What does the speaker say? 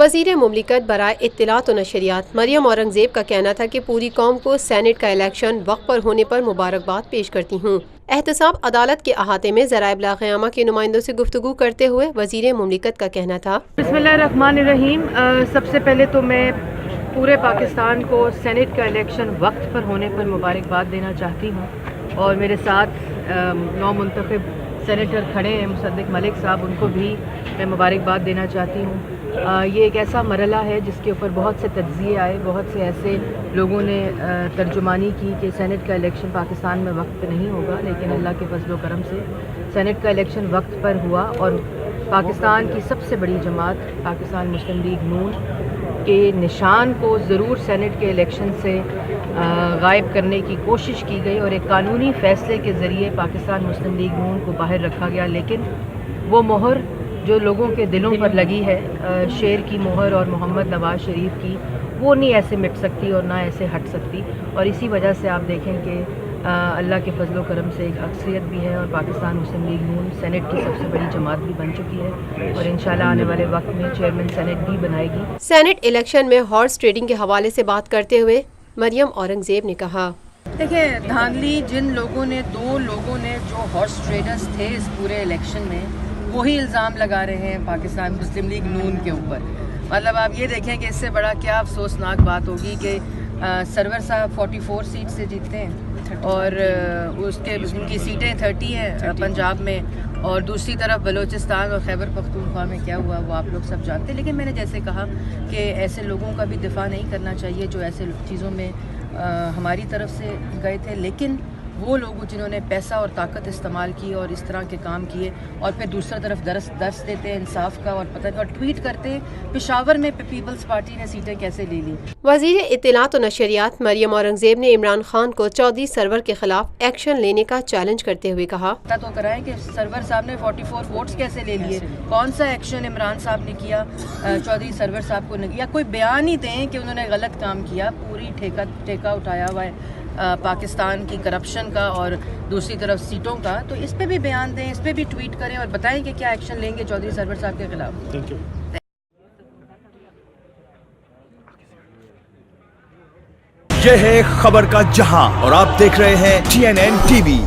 وزیر مملکت برائے اطلاعات و نشریات مریم اورنگزیب کا کہنا تھا کہ پوری قوم کو سینیٹ کا الیکشن وقت پر ہونے پر مبارکباد پیش کرتی ہوں۔ احتساب عدالت کے احاطے میں ذرائع ابلاغ قیامہ کے نمائندوں سے گفتگو کرتے ہوئے وزیر مملکت کا کہنا تھا، بسم اللہ الرحمن الرحیم۔ سب سے پہلے تو میں پورے پاکستان کو سینیٹ کا الیکشن وقت پر ہونے پر مبارکباد دینا چاہتی ہوں، اور میرے ساتھ نو منتخب سینیٹر کھڑے ہیں مصدق ملک صاحب، ان کو بھی میں مبارکباد دینا چاہتی ہوں۔ یہ ایک ایسا مرحلہ ہے جس کے اوپر بہت سے تجزیے آئے، بہت سے ایسے لوگوں نے ترجمانی کی کہ سینیٹ کا الیکشن پاکستان میں وقت پہ نہیں ہوگا، لیکن اللہ کے فضل و کرم سے سینیٹ کا الیکشن وقت پر ہوا، اور پاکستان کی سب سے بڑی جماعت پاکستان مسلم لیگ نون کے نشان کو ضرور سینیٹ کے الیکشن سے غائب کرنے کی کوشش کی گئی، اور ایک قانونی فیصلے کے ذریعے پاکستان مسلم لیگ نون کو باہر رکھا گیا۔ لیکن وہ مہر جو لوگوں کے دلوں پر لگی ہے، شیر کی مہر اور محمد نواز شریف کی، وہ نہیں ایسے مٹ سکتی اور نہ ایسے ہٹ سکتی، اور اسی وجہ سے آپ دیکھیں کہ اللہ کے فضل و کرم سے ایک اکثریت بھی ہے، اور پاکستان مسلم لیگ نون سینیٹ کی سب سے بڑی جماعت بھی بن چکی ہے، اور انشاءاللہ آنے والے وقت میں چیئرمین سینیٹ بھی بنائے گی۔ سینیٹ الیکشن میں ہارس ٹریڈنگ کے حوالے سے بات کرتے ہوئے مریم اورنگزیب نے کہا، دیکھیں دھاندلی جن لوگوں نے، دو لوگوں نے جو ہارس ٹریڈرز تھے اس پورے الیکشن میں، وہی الزام لگا رہے ہیں پاکستان مسلم لیگ نون کے اوپر۔ مطلب آپ یہ دیکھیں کہ اس سے بڑا کیا افسوسناک بات ہوگی کہ سرور صاحب 44 سیٹ سے جیتتے ہیں، اور اس کے ان کی سیٹیں 30 ہیں پنجاب میں، اور دوسری طرف بلوچستان اور خیبر پختونخوا میں کیا ہوا وہ آپ لوگ سب جانتے ہیں۔ لیکن میں نے جیسے کہا کہ ایسے لوگوں کا بھی دفاع نہیں کرنا چاہیے جو ایسے چیزوں میں ہماری طرف سے گئے تھے، لیکن وہ لوگ جنہوں نے پیسہ اور طاقت استعمال کی اور اس طرح کے کام کیے، اور پھر دوسری طرف درس دیتے ہیں انصاف کا، اور پتہ اور ٹویٹ کرتے ہیں پشاور میں پیپلز پارٹی نے سیٹیں کیسے لے لی۔ وزیر اطلاعات و نشریات مریم اورنگزیب نے عمران خان کو چودھری سرور کے خلاف ایکشن لینے کا چیلنج کرتے ہوئے کہا، پتہ تو کرائیں کہ سرور صاحب نے 44 ووٹس کیسے لے لیے، کون سا ایکشن عمران صاحب نے کیا چودھری سرور صاحب کو نہیں، یا کوئی بیان ہی دیں کہ انہوں نے غلط کام کیا۔ پوری ٹھیکہ اٹھایا ہوا ہے پاکستان کی کرپشن کا اور دوسری طرف سیٹوں کا، تو اس پہ بھی بیان دیں، اس پہ بھی ٹویٹ کریں اور بتائیں کہ کیا ایکشن لیں گے چودھری سرور صاحب کے خلاف۔ یہ ہے خبر کا جہاں، اور آپ دیکھ رہے ہیں TNN TV۔